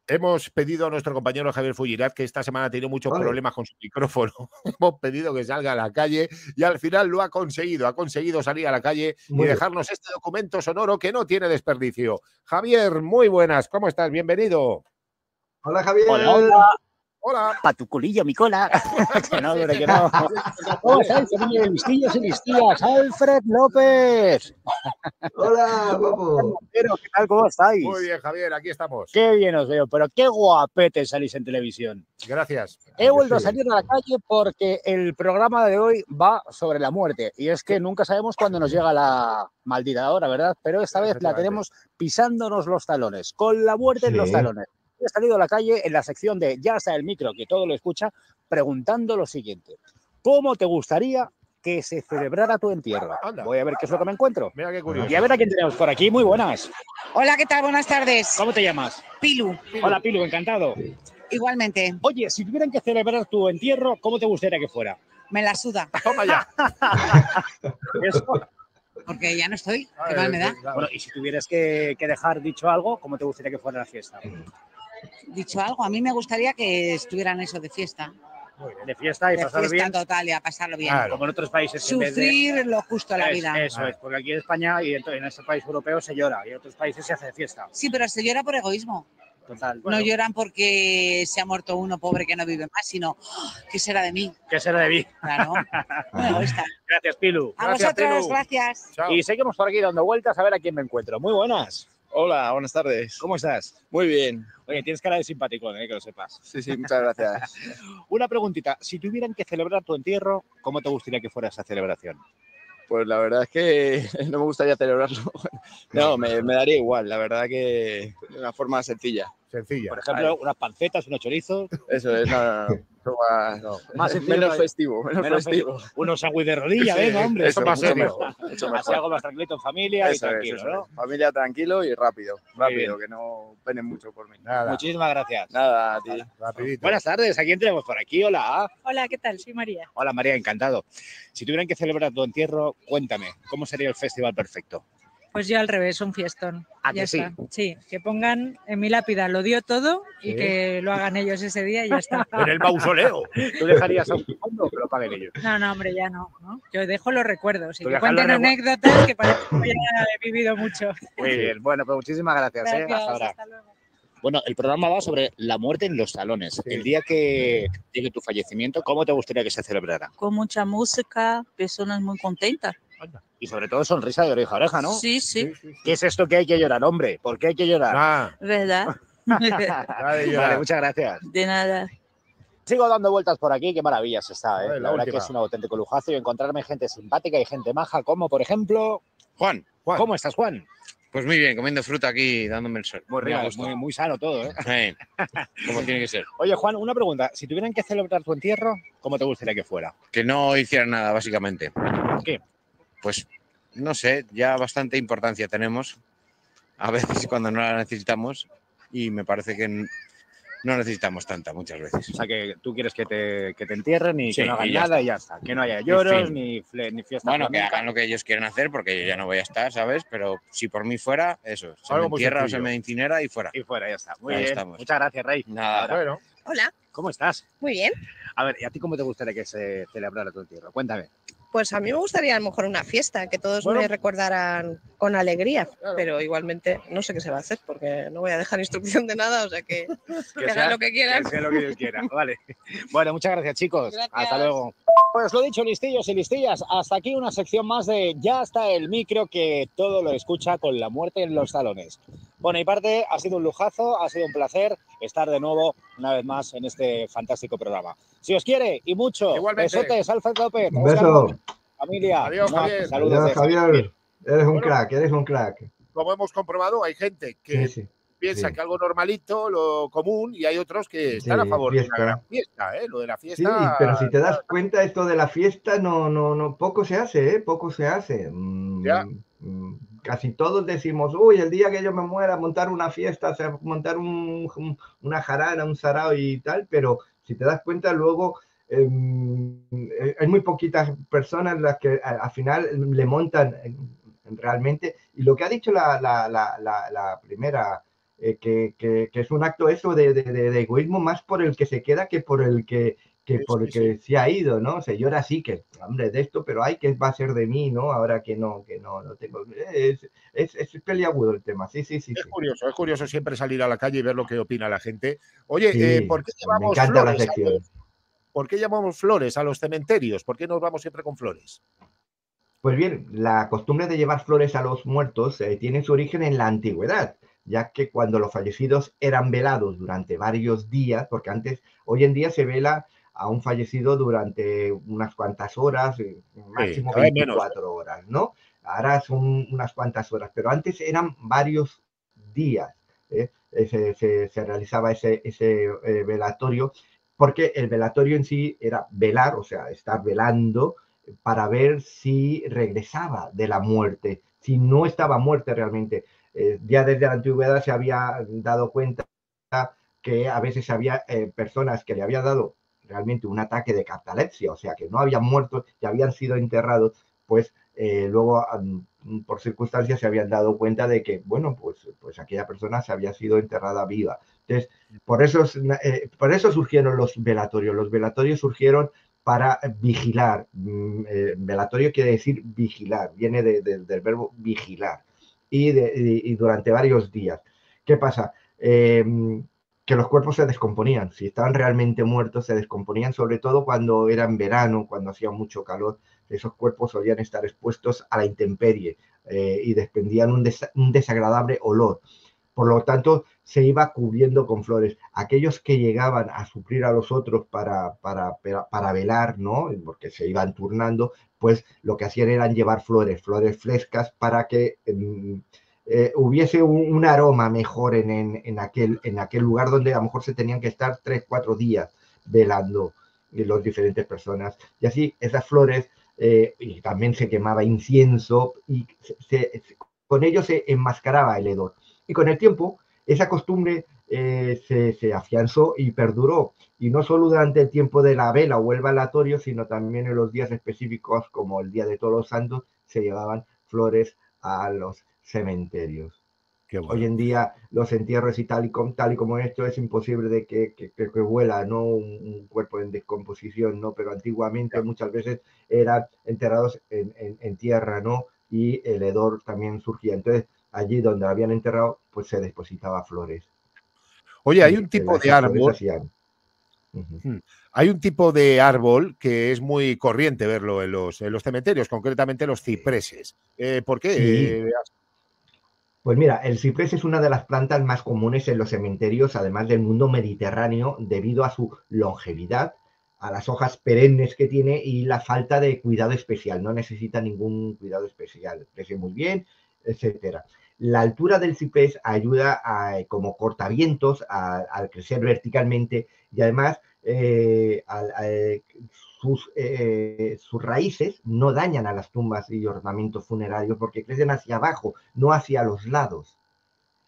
Hemos pedido a nuestro compañero Javier Fullirat, que esta semana ha tenido muchos problemas con su micrófono. Hemos pedido que salga a la calle y al final lo ha conseguido. Ha conseguido salir a la calle y dejarnos este documento sonoro que no tiene desperdicio. Javier, muy buenas. ¿Cómo estás? Bienvenido. Hola, Javier. Hola, hola. Hola. Pa' tu culillo, mi cola. Que no, hombre, que no. ¿Cómo estáis, familia de listillos y listillas? ¡Alfred López! Hola, papu. ¿Qué tal? ¿Cómo estáis? Muy bien, Javier, aquí estamos. Qué bien os veo, pero qué guapetes salís en televisión. Gracias. He vuelto a salir a la calle porque el programa de hoy va sobre la muerte. Y es que nunca sabemos cuándo nos llega la maldita hora, ¿verdad? Pero esta vez la tenemos pisándonos los talones, con la muerte en los talones. He salido a la calle en la sección de Ya está el micro, que todo lo escucha, preguntando lo siguiente. ¿Cómo te gustaría que se celebrara tu entierro? Anda. Voy a ver qué es lo que me encuentro. Mira qué curioso. Y a ver a quién tenemos por aquí. Muy buenas. Hola, ¿qué tal? Buenas tardes. ¿Cómo te llamas? Pilu. Hola, Pilu, encantado. Igualmente. Oye, si tuvieran que celebrar tu entierro, ¿cómo te gustaría que fuera? Me la suda. Toma ya. Eso. Porque ya no estoy. ¿Qué mal me da? Bueno, y si tuvieras que dejar dicho algo, ¿cómo te gustaría que fuera la fiesta? Dicho algo, a mí me gustaría que estuvieran eso de fiesta. Muy bien, de fiesta y de pasarlo fiesta bien. Total y a pasarlo bien. Claro, como en otros países. Sufrir lo justo de la vida. Eso es, porque aquí en España y en este país europeo se llora y en otros países se hace fiesta. Sí, pero se llora por egoísmo. Total. Bueno. No lloran porque se ha muerto uno pobre que no vive más, sino ¡oh, ¿qué será de mí? ¿Qué será de mí? Claro. Bueno, está. Gracias, Pilu. A vosotros, Pilu. gracias. Chao. Y seguimos por aquí dando vueltas a ver a quién me encuentro. Muy buenas. Hola, buenas tardes. ¿Cómo estás? Muy bien. Oye, tienes cara de simpático, que lo sepas. Sí, muchas gracias. Una preguntita. Si tuvieran que celebrar tu entierro, ¿cómo te gustaría que fuera esa celebración? Pues la verdad es que no me gustaría celebrarlo. No, me daría igual. La verdad que de una forma sencilla. Sencilla. Por ejemplo, unas pancetas, unos chorizos. Eso es, Más sencillo, menos festivo, menos festivo. Unos sándwiches de rodilla, venga, hombre. Eso más serio. Así algo más tranquilo en familia y tranquilo, ¿no? Familia tranquilo y rápido, que no penen mucho por mí. Nada. Muchísimas gracias. Nada, a ti. Rapidito. Buenas tardes, ¿a quién tenemos por aquí? Hola. Hola, ¿qué tal? Soy María. Hola María, encantado. Si tuvieran que celebrar tu entierro, cuéntame, ¿cómo sería el festival perfecto? Pues yo al revés, un fiestón. ¿A Ya que sí? está. Sí, que pongan en mi lápida lo dio todo y que lo hagan ellos ese día y ya está. En el mausoleo. ¿Tú dejarías a un fondo o que lo paguen ellos? No, hombre, ya no. Yo dejo los recuerdos y Tú que dejas los cuenten anécdotas que parece que ya he vivido mucho. Muy bien, bueno, pues muchísimas gracias. Gracias, Hasta ahora. hasta luego. Bueno, el programa va sobre la muerte en los salones. Sí. El día que llegue tu fallecimiento, ¿cómo te gustaría que se celebrara? Con mucha música, personas muy contentas. Y sobre todo sonrisa de oreja a oreja, ¿no? Sí. ¿Qué es esto que hay que llorar, hombre? ¿Por qué hay que llorar? Ah, ¿Verdad? Vale, muchas gracias. De nada. Sigo dando vueltas por aquí, qué maravillas está, ¿eh? Ay, la La verdad última. que es un auténtico lujazo y encontrarme gente simpática y gente maja, como por ejemplo... Juan, ¿Cómo estás, Juan? pues muy bien, comiendo fruta aquí, dándome el sol. Muy a rico, gusto. muy sano todo, ¿eh? Como tiene que ser. Oye, Juan, una pregunta. Si tuvieran que celebrar tu entierro, ¿cómo te gustaría que fuera? Que no hicieran nada, básicamente. ¿Por qué? Pues no sé, ya bastante importancia tenemos, a veces cuando no la necesitamos, y me parece que no necesitamos tanta muchas veces. O sea, que tú quieres que te entierren y Sí, que no hagan y ya nada está. y ya está. Que no haya lloros, fin. ni fiesta Bueno, que flamenca. hagan lo que ellos quieren hacer, porque yo ya no voy a estar, ¿sabes? Pero si por mí fuera, eso, se Algo me muy entierra o sencillo. se me incinera y fuera. Y fuera, ya está. Muy Ahí bien. estamos. Muchas gracias, Rey. Nada. Ahora, Bueno, Hola, ¿cómo estás? muy bien. A ver, ¿y a ti cómo te gustaría que se celebrara tu entierro? Cuéntame. Pues a mí me gustaría a lo mejor una fiesta, que todos Bueno. me recordaran con alegría, Claro. pero igualmente no sé qué se va a hacer porque no voy a dejar instrucción de nada, o sea que Que hagan lo que quieran. Que sea lo que Dios quiera. Vale. Bueno, muchas gracias, chicos. Gracias. Hasta luego. Pues lo dicho, listillos y listillas, hasta aquí una sección más de Ya está el micro, que todo lo escucha con la muerte en los talones. Por mi parte, ha sido un lujazo, ha sido un placer estar de nuevo, una vez más, en este fantástico programa. Si os quiere, y mucho, Igualmente. besotes, Alfred López, Un Óscar beso. Montt, familia. Adiós, ¡Mua! Javier. Saludos Adiós, de Javier. Eres un Bueno. crack, eres un crack. como hemos comprobado, hay gente que Sí, sí. piensa sí. que algo normalito, lo común, y hay otros que están a Sí, favor de una fiesta. gran fiesta, ¿eh? Lo de la Sí, fiesta. pero si te das cuenta, esto de la fiesta no, poco se hace, ¿eh? Poco se hace. Ya. Casi todos decimos, uy, el día que yo me muera, montar una fiesta, montar una jarana, un sarao y tal, pero si te das cuenta, luego hay muy poquitas personas las que al final le montan realmente. Y lo que ha dicho la primera, que es un acto eso de egoísmo más por el que se queda que por el que se ha ido, ¿no? O sea, yo ahora sí que, hombre, de esto, pero ay, ¿qué va a ser de mí, no? Ahora que no tengo... Es peliagudo el tema, sí. Es curioso siempre salir a la calle y ver lo que opina la gente. Oye, Sí, ¿por qué me llevamos encanta la flores sección. ¿Por qué llamamos flores a los cementerios? ¿Por qué nos vamos siempre con flores? Pues bien, la costumbre de llevar flores a los muertos tiene su origen en la antigüedad, ya que cuando los fallecidos eran velados durante varios días, porque hoy en día se vela a un fallecido durante unas cuantas horas, máximo cada vez menos. 24 horas, ¿no? Ahora son unas cuantas horas, pero antes eran varios días. Se realizaba ese velatorio, porque el velatorio en sí era velar, o sea, estar velando para ver si regresaba de la muerte, si no estaba muerta realmente. Ya desde la antigüedad se había dado cuenta que a veces había personas que le habían dado realmente un ataque de catalepsia, o sea, que no habían muerto y habían sido enterrados, pues luego por circunstancias se habían dado cuenta de que, bueno, pues aquella persona se había sido enterrada viva. Entonces, por eso surgieron los velatorios. Los velatorios surgieron para vigilar. Velatorio quiere decir vigilar, viene del verbo vigilar, y durante varios días. ¿Qué pasa? Que los cuerpos se descomponían. Si estaban realmente muertos, se descomponían, sobre todo cuando era en verano, cuando hacía mucho calor. Esos cuerpos solían estar expuestos a la intemperie y desprendían un desagradable olor. Por lo tanto, se iba cubriendo con flores. Aquellos que llegaban a suplir a los otros para velar, ¿no? Porque se iban turnando, pues lo que hacían eran llevar flores frescas para que hubiese un aroma mejor en aquel lugar donde a lo mejor se tenían que estar 3-4 días velando las diferentes personas. Y así esas flores, y también se quemaba incienso y con ello se enmascaraba el hedor. Y con el tiempo, esa costumbre se afianzó y perduró. Y no solo durante el tiempo de la vela o el velatorio, sino también en los días específicos, como el Día de Todos los Santos, se llevaban flores a los cementerios. Bueno. Hoy en día los entierros y tal y como esto es imposible de que huela, ¿no? Un cuerpo en descomposición, ¿no? Pero antiguamente muchas veces eran enterrados en tierra, ¿no? Y el hedor también surgía. Entonces, allí donde habían enterrado, pues se depositaba flores. Oye, hay un tipo de árbol. Hay un tipo de árbol que es muy corriente verlo en los cementerios, concretamente los cipreses. ¿Por qué? Sí. Pues mira, el ciprés es una de las plantas más comunes en los cementerios, además del mundo mediterráneo, debido a su longevidad, a las hojas perennes que tiene y la falta de cuidado especial. No necesita ningún cuidado especial, crece muy bien, etcétera. La altura del ciprés ayuda como cortavientos al crecer verticalmente, y además sus raíces no dañan a las tumbas y ornamentos funerarios porque crecen hacia abajo, no hacia los lados.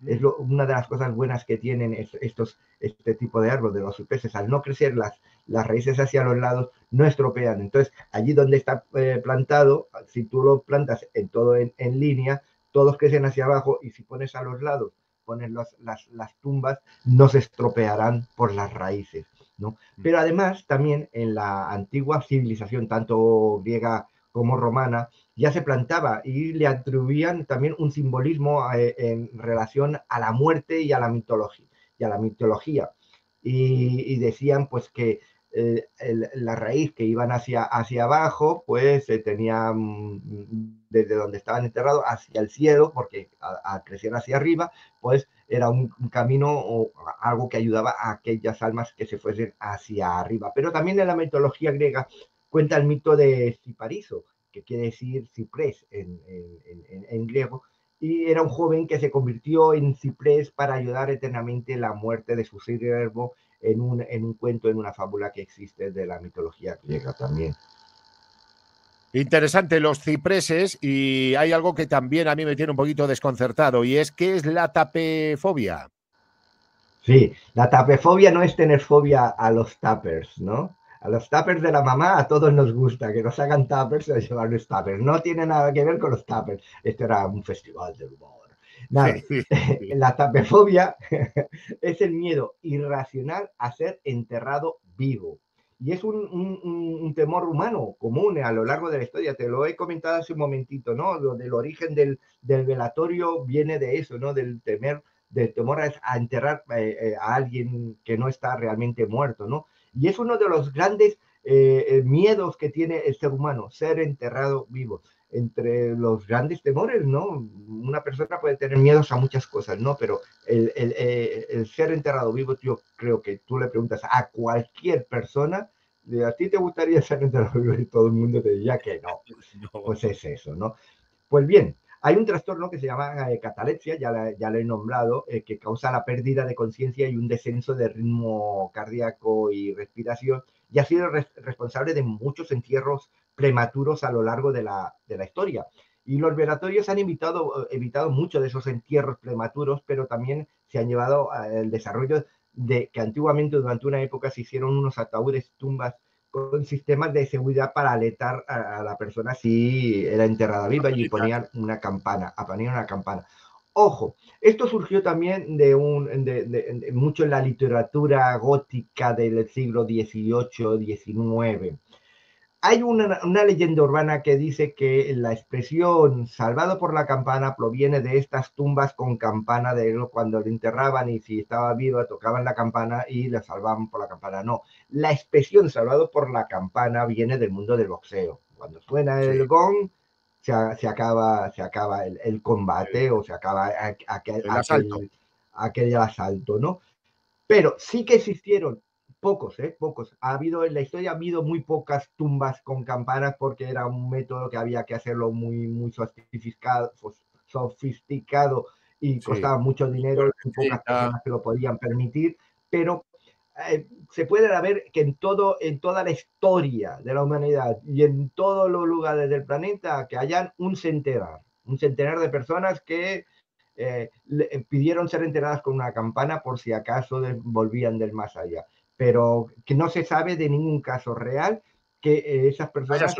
Es una de las cosas buenas que tienen este tipo de árboles, de los cipreses. Al no crecer las raíces hacia los lados, no estropean. Entonces, allí donde está plantado, si tú lo plantas en línea, todos crecen hacia abajo, y si pones a los lados, pones las tumbas, no se estropearán por las raíces, ¿no? Pero además, también en la antigua civilización, tanto griega como romana, ya se plantaba y le atribuían también un simbolismo en relación a la muerte y a la mitología. Y decían pues que la raíz que iban hacia abajo, pues tenía desde donde estaban enterrados hacia el cielo, porque al crecer hacia arriba, pues era un camino o algo que ayudaba a aquellas almas que se fuesen hacia arriba. Pero también en la mitología griega cuenta el mito de Cipariso, que quiere decir ciprés en griego, y era un joven que se convirtió en ciprés para ayudar eternamente la muerte de su siervo en un cuento, en una fábula que existe de la mitología griega también. Interesante los cipreses, y hay algo que también a mí me tiene un poquito desconcertado, y es ¿qué es la tapefobia? Sí, la tapefobia no es tener fobia a los tuppers, ¿no? A los tuppers de la mamá a todos nos gusta que nos hagan tuppers o llevarnos tuppers. No tiene nada que ver con los tuppers. Esto era un festival de humor. Nada, sí. La tapefobia es el miedo irracional a ser enterrado vivo. Y es un temor humano común a lo largo de la historia. Te lo he comentado hace un momentito, ¿no? Del origen del velatorio viene de eso, ¿no? Del temor a enterrar a alguien que no está realmente muerto, ¿no? Y es uno de los grandes miedos que tiene el ser humano, ser enterrado vivo. Entre los grandes temores, ¿no? Una persona puede tener miedos a muchas cosas, ¿no? Pero el ser enterrado vivo, yo creo que tú le preguntas a cualquier persona, ¿a ti te gustaría ser enterrado vivo? Y todo el mundo te diría que no. Pues es eso, ¿no? Pues bien, hay un trastorno que se llama catalepsia, ya lo he nombrado, que causa la pérdida de conciencia y un descenso de ritmo cardíaco y respiración, y ha sido responsable de muchos entierros prematuros a lo largo de la historia. Y los velatorios han evitado muchos de esos entierros prematuros, pero también se han llevado al desarrollo de que antiguamente, durante una época, se hicieron unos ataúdes, tumbas, con sistemas de seguridad para alertar a la persona si era enterrada viva, y ponían una campana, Ojo, esto surgió también mucho en la literatura gótica del siglo XVIII, XIX. Hay una leyenda urbana que dice que la expresión salvado por la campana proviene de estas tumbas con campana, de cuando le enterraban y si estaba viva tocaban la campana y le salvaban por la campana. No, la expresión salvado por la campana viene del mundo del boxeo. Cuando suena el gong, se acaba el combate, o se acaba aquel asalto, ¿no? Pero sí que existieron pocos. En la historia ha habido muy pocas tumbas con campanas, porque era un método que había que hacerlo muy sofisticado y costaba mucho dinero, y pocas personas que lo podían permitir. Pero se puede ver que en toda la historia de la humanidad y en todos los lugares del planeta, que hayan un centenar de personas que pidieron ser enterradas con una campana por si acaso volvían del más allá, pero que no se sabe de ningún caso real que esas personas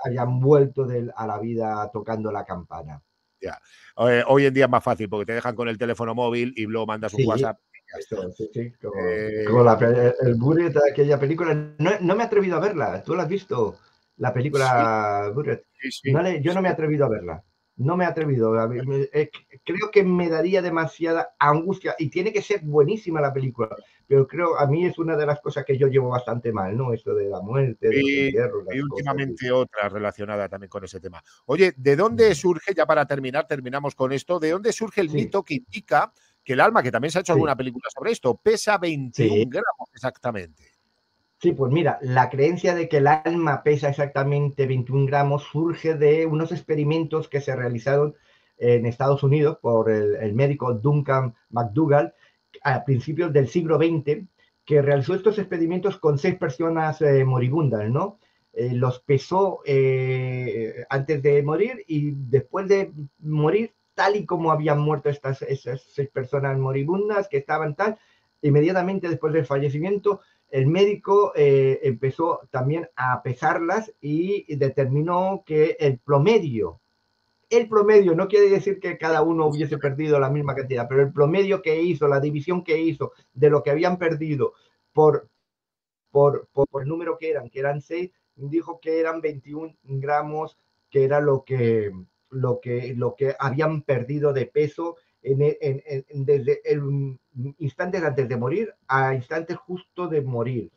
hayan vuelto a la vida tocando la campana. Ya. Hoy en día es más fácil, porque te dejan con el teléfono móvil y luego mandas un WhatsApp. Sí. Como el Buried de aquella película. No me he atrevido a verla. ¿Tú la has visto? La película Buried. Sí. Yo no me he atrevido a verla. No me he atrevido. Creo que me daría demasiada angustia, y tiene que ser buenísima la película, pero a mí es una de las cosas que yo llevo bastante mal, ¿no? Esto de la muerte, de los entierros. Y últimamente otra relacionada también con ese tema. Oye, ¿de dónde surge, ya para terminamos con esto, de dónde surge el mito que indica que el alma, que también se ha hecho alguna película sobre esto, pesa 21 gramos exactamente? Sí, pues mira, la creencia de que el alma pesa exactamente 21 gramos surge de unos experimentos que se realizaron en Estados Unidos por el médico Duncan McDougall a principios del siglo XX, que realizó estos experimentos con 6 personas moribundas, ¿no? Los pesó antes de morir y después de morir, tal y como habían muerto esas 6 personas moribundas que estaban tal, inmediatamente después del fallecimiento, el médico empezó también a pesarlas y determinó que el promedio, no quiere decir que cada uno hubiese perdido la misma cantidad, pero el promedio que hizo, la división que hizo de lo que habían perdido por el número que eran 6, dijo que eran 21 gramos, que era lo que habían perdido de peso desde el instantes antes de morir a instantes justo de morir.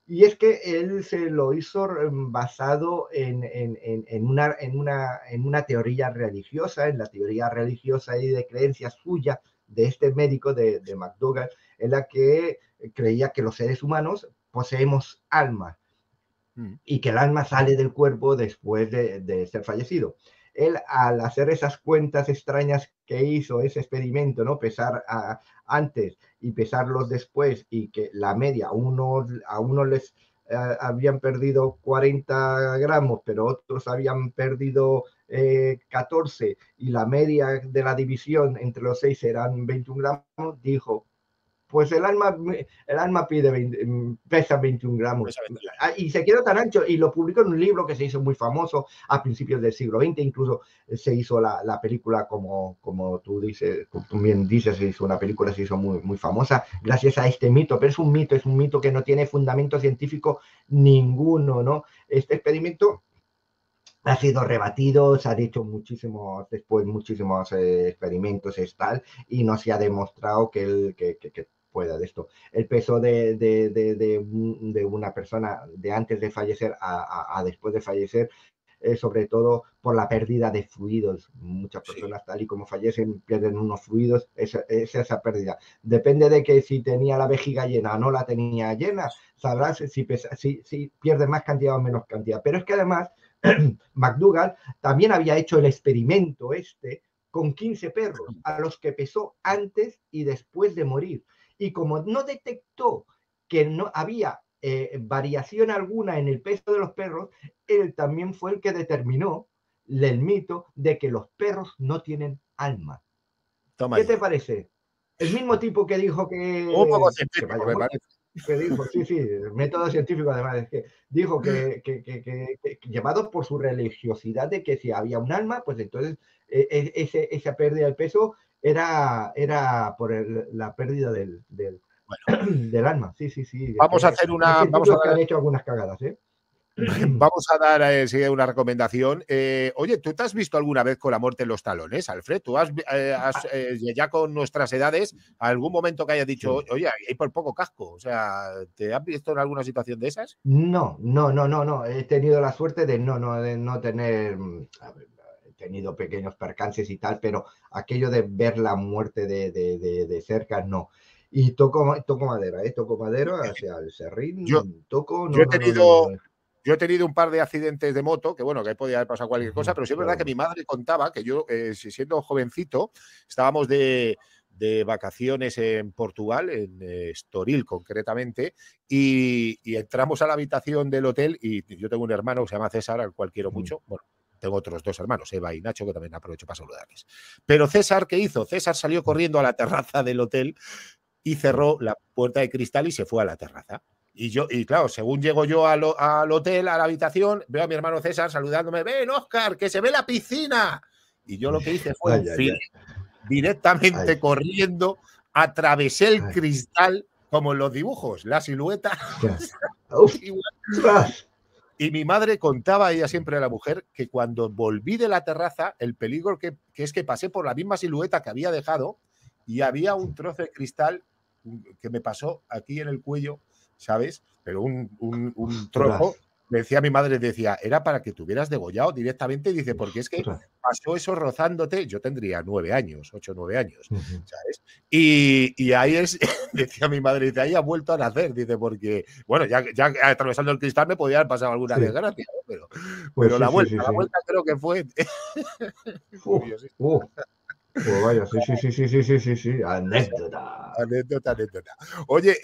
Y es que él se lo hizo basado en una teoría religiosa, en la teoría religiosa y de creencia suya de este médico de McDougall, en la que creía que los seres humanos poseemos alma y que el alma sale del cuerpo después de ser fallecido. Él, al hacer esas cuentas extrañas que hizo, ese experimento, ¿no? Pesar antes y pesarlos después, y que la media, a unos les habían perdido 40 gramos, pero otros habían perdido 14, y la media de la división entre los 6 eran 21 gramos, dijo, pues el alma pesa 21 gramos. Y se quedó tan ancho, y lo publicó en un libro que se hizo muy famoso a principios del siglo XX, incluso se hizo la película, como tú bien dices, se hizo una película, se hizo muy, muy famosa gracias a este mito, pero es un mito que no tiene fundamento científico ninguno, ¿no? Este experimento ha sido rebatido, se han hecho muchísimos experimentos y no se ha demostrado que pueda de esto. El peso de una persona de antes de fallecer a después de fallecer, sobre todo por la pérdida de fluidos. Muchas personas, tal y como fallecen, pierden unos fluidos, esa pérdida. Depende de que si tenía la vejiga llena o no la tenía llena, sabrás si pierde más cantidad o menos cantidad. Pero es que además, McDougall también había hecho el experimento con 15 perros, a los que pesó antes y después de morir. Y como no detectó que no había variación alguna en el peso de los perros, él también fue el que determinó el mito de que los perros no tienen alma. Toma ¿Qué ya. te parece? El mismo tipo que dijo que... Un poco científico, me parece. Que dijo, sí, método científico además, es que dijo que llevados por su religiosidad de que si había un alma, pues entonces esa pérdida del peso era por la pérdida del alma. Sí. Vamos a hacer una... Vamos a que han hecho algunas cagadas, ¿eh? Vamos a dar una recomendación. Oye, ¿tú te has visto alguna vez con la muerte en los talones, Alfred? ¿Tú has ya con nuestras edades, algún momento que hayas dicho, oye, hay por poco casco? O sea, ¿te has visto en alguna situación de esas? No. He tenido la suerte de no tener... He tenido pequeños percances y tal, pero aquello de ver la muerte de cerca, no. Y toco madera, hacia el serrín, Yo he tenido un par de accidentes de moto, que bueno, que podía haber pasado cualquier cosa, pero sí es verdad que mi madre contaba que yo, siendo jovencito, estábamos de vacaciones en Portugal, en Estoril concretamente, y entramos a la habitación del hotel, y yo tengo un hermano que se llama César, al cual quiero mucho. Bueno, tengo otros 2 hermanos, Eva y Nacho, que también aprovecho para saludarles. Pero César, ¿qué hizo? César salió corriendo a la terraza del hotel y cerró la puerta de cristal y se fue a la terraza. Y claro, según llego yo al hotel, a la habitación, veo a mi hermano César saludándome, ven, Óscar, que se ve la piscina. Y yo lo que hice fue directamente corriendo, atravesé el cristal, como en los dibujos, la silueta. Y mi madre contaba, ella siempre a la mujer, que cuando volví de la terraza, el peligro que es que pasé por la misma silueta que había dejado, y había un trozo de cristal que me pasó aquí en el cuello, ¿sabes? Pero un trozo, me decía mi madre, decía, era para que te hubieras degollado directamente, dice, porque es que pasó eso rozándote, yo tendría 9 años, 8 o 9 años, ¿sabes? Y ahí decía mi madre, dice, ahí ha vuelto a nacer, dice, porque, bueno, ya atravesando el cristal me podía haber pasado alguna desgracia, ¿no? Pero la vuelta creo que fue... Pues vaya, sí, anécdota. Anécdota. Oye,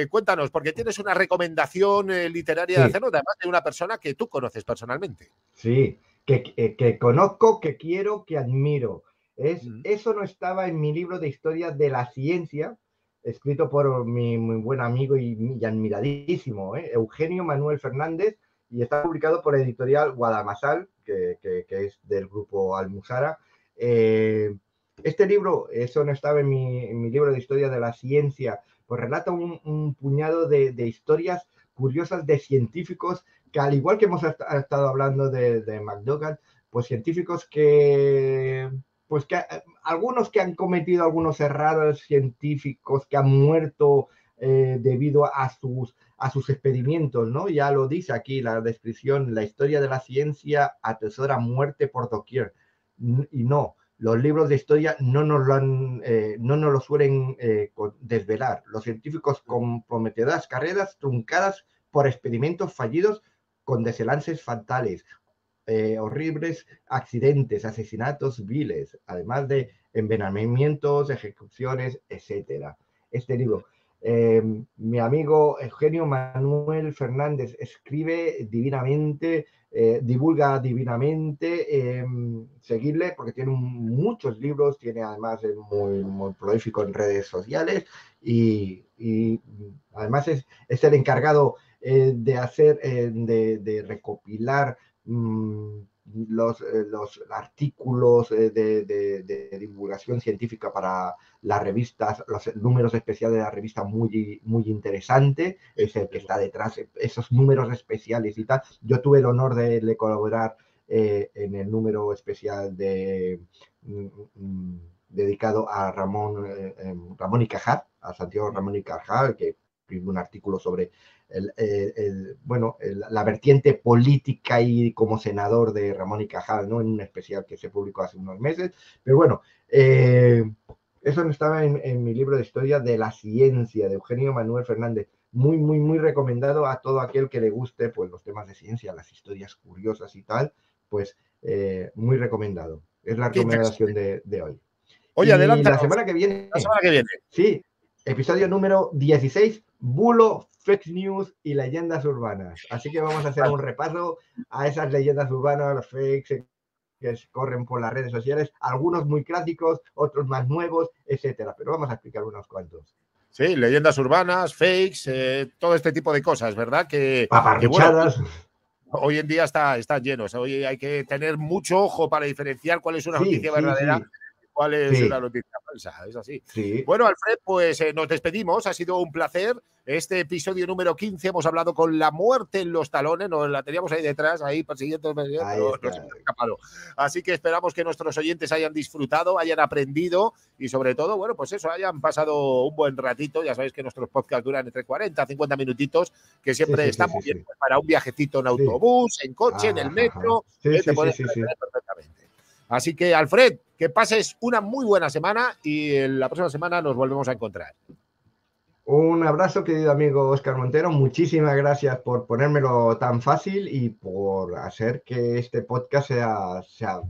cuéntanos, porque tienes una recomendación literaria de Sí. hacernos, además de una persona que tú conoces personalmente. Sí, que conozco, que quiero, que admiro. Eso no estaba en mi libro de historia de la ciencia, escrito por mi muy buen amigo y admiradísimo, Eugenio Manuel Fernández, y está publicado por editorial Guadamasal, que es del grupo Almuzara. Este libro, eso no estaba en mi libro de historia de la ciencia, pues relata un puñado de historias curiosas de científicos que, al igual que hemos estado hablando de McDougall, pues científicos que algunos que han cometido algunos errores científicos, que han muerto debido a sus experimentos, ¿no? Ya lo dice aquí la descripción: la historia de la ciencia atesora muerte por doquier. Y no, los libros de historia no nos lo suelen desvelar. Los científicos comprometedoras carreras truncadas por experimentos fallidos con desenlaces fatales, horribles accidentes, asesinatos viles, además de envenenamientos, ejecuciones, etc. Este libro, mi amigo Eugenio Manuel Fernández escribe divinamente, divulga divinamente, seguirle porque tiene muchos libros, tiene además muy prolífico en redes sociales y además es el encargado de hacer, de recopilar los artículos de divulgación científica para las revistas, los números especiales de la revista, muy interesante, es el que está detrás, esos números especiales y tal. Yo tuve el honor de colaborar en el número especial dedicado a Ramón y Cajal, a Santiago Ramón y Cajal, que escribió un artículo sobre la vertiente política y como senador de Ramón y Cajal, ¿no? En un especial que se publicó hace unos meses. Pero bueno, eso no estaba en mi libro de historia de la ciencia de Eugenio Manuel Fernández. Muy recomendado a todo aquel que le guste, pues, los temas de ciencia, las historias curiosas y tal, pues muy recomendado. Es la recomendación de hoy. Oye, adelante. La semana que viene. Sí, episodio número 16, bulo, fake news y leyendas urbanas. Así que vamos a hacer un repaso a esas leyendas urbanas, los fakes que corren por las redes sociales, algunos muy clásicos, otros más nuevos, etcétera. Pero vamos a explicar unos cuantos. Sí, leyendas urbanas, fakes, todo este tipo de cosas, ¿verdad? Paparruchadas. Bueno, hoy en día están llenos. Hoy hay que tener mucho ojo para diferenciar cuál es una noticia verdadera. Sí. ¿Cuál es una noticia falsa? Es así. Sí. Bueno, Alfred, pues nos despedimos. Ha sido un placer. Este episodio número 15 hemos hablado con la muerte en los talones. Nos la teníamos ahí detrás, ahí persiguiendo, pero nos hemos escapado. Así que esperamos que nuestros oyentes hayan disfrutado, hayan aprendido y sobre todo, bueno, pues eso, hayan pasado un buen ratito. Ya sabéis que nuestros podcasts duran entre 40 a 50 minutitos, que siempre están muy bien para un viajecito en autobús, en coche, en el metro. Te puedes entretener perfectamente. Así que, Alfred, que pases una muy buena semana y la próxima semana nos volvemos a encontrar. Un abrazo, querido amigo Óscar Montero. Muchísimas gracias por ponérmelo tan fácil y por hacer que este podcast sea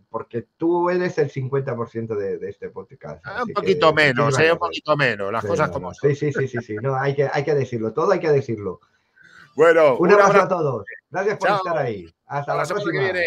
porque tú eres el 50% de este podcast. Un poquito menos, un poquito menos. Las cosas como son. Sí. No, hay que decirlo. Todo hay que decirlo. Bueno, un abrazo a todos. Gracias por estar ahí. Hasta la próxima. Que viene.